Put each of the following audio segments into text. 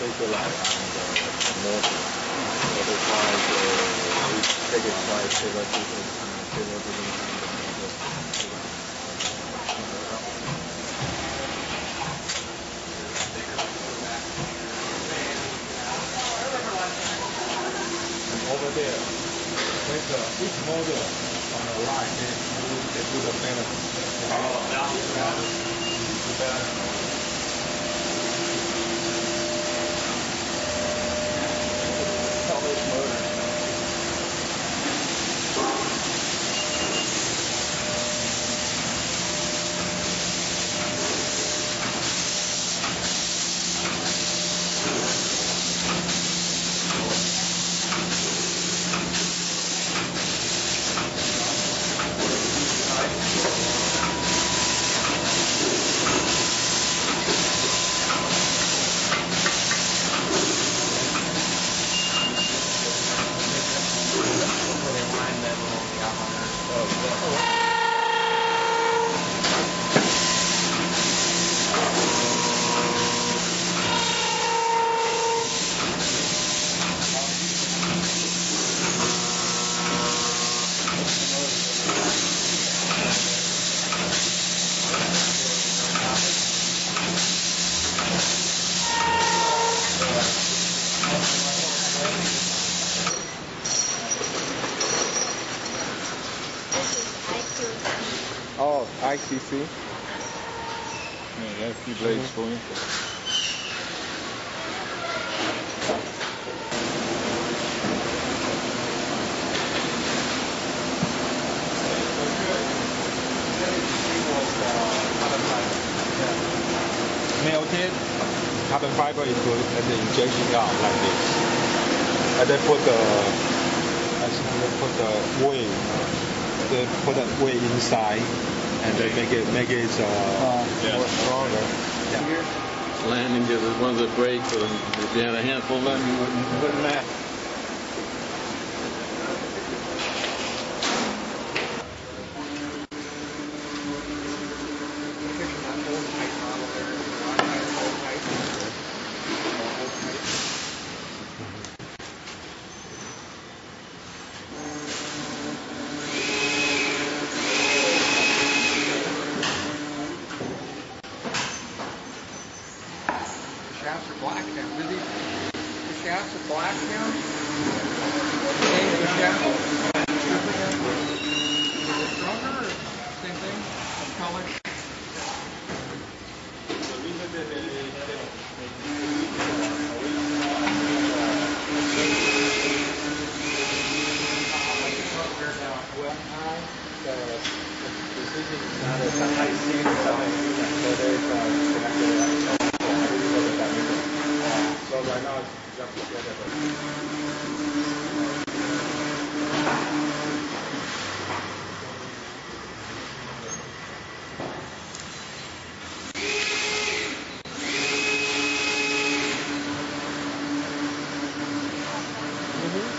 specialize on motor. Otherwise, we take it by several different kinds of motor. Over there, there's each model on the line, they do the balance. All those motors. Oh, ICC. Yeah, that's the blades for you. Melted carbon fiber is good, and the injection out like this. And they put the weight. They put the weight inside, and they make it more stronger. Yeah. Landing just as one of the brakes, or if you had a handful of them, you wouldn't matter. Shafts are black now. The shafts are black now. Change the shaft. Is it stronger or same thing? Same color? The precision is not a high C, so there's so right now it's just together. Thank you.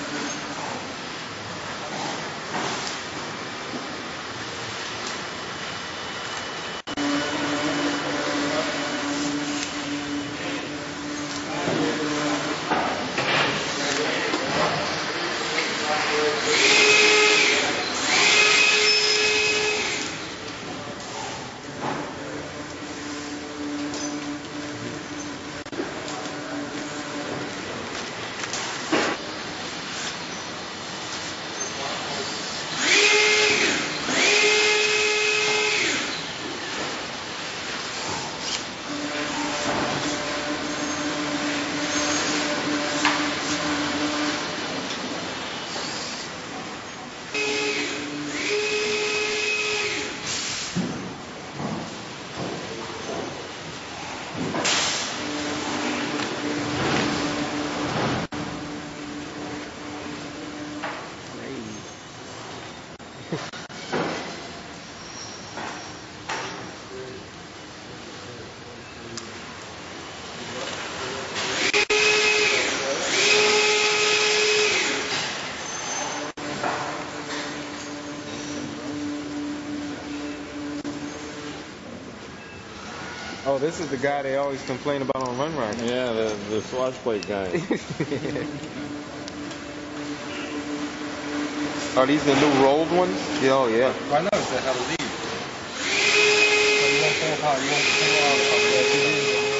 Oh, this is the guy they always complain about on Run Right. Yeah, the swash plate guy. Are these the new rolled ones? Yeah, oh yeah. I know they have a lead. So you won't pull apart. You won't pull out of it.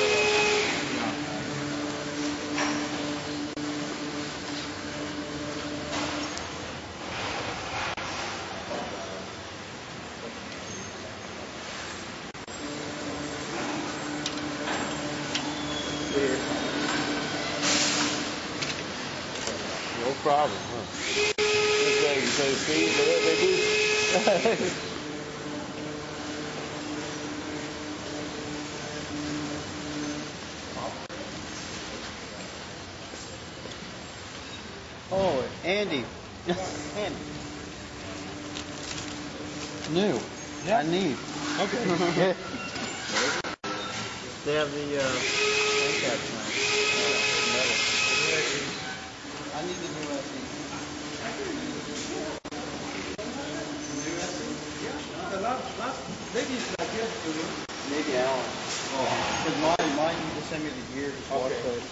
No problem, huh? So see, they do. Oh, Andy. Andy. New. Yeah. I need. Okay. They have the end caps now. I need the new SE. Maybe it's not good for you. Maybe Alan. Oh. Because mine you just send me the gear to swap code.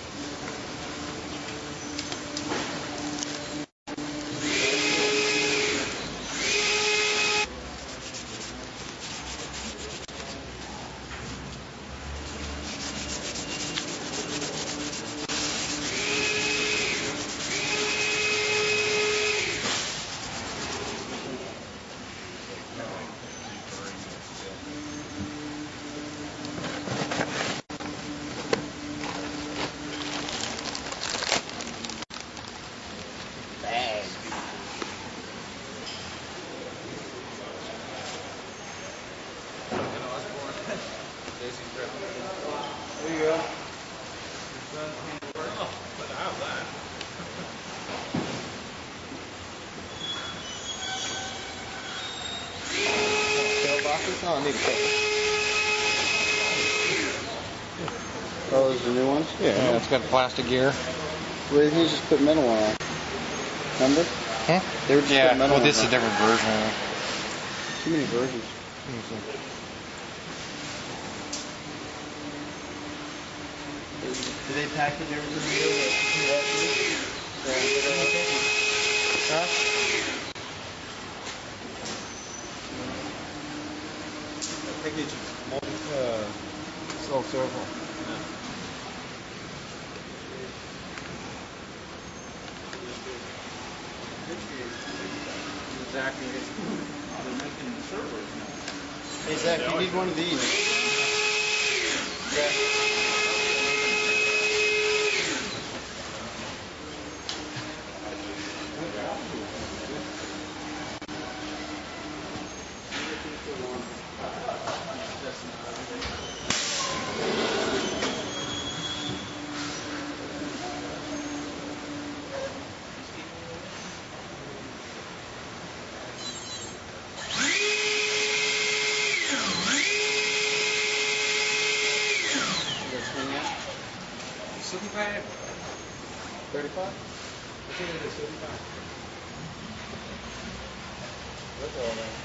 There you go. Tail boxes? Oh, I need a couple. Oh, those are the new ones? Yeah, it's got plastic gear. Well, they just put metal on. Remember? Huh? They were just Yeah, putting metal well, on. this is a different version. Too many versions. Do they package everything here? Huh? Package self-servo. Exactly. They're making the servers now. Hey Zach, you need one of these. Yeah. This thing yet? 75? 35? I think it is 75. That's all right.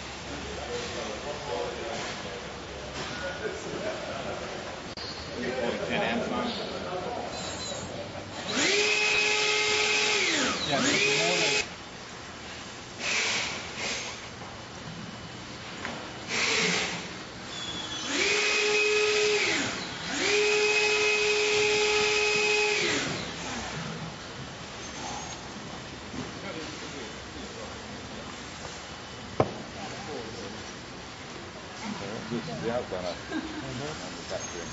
Yeah, there's more than. This is the outside on the factory.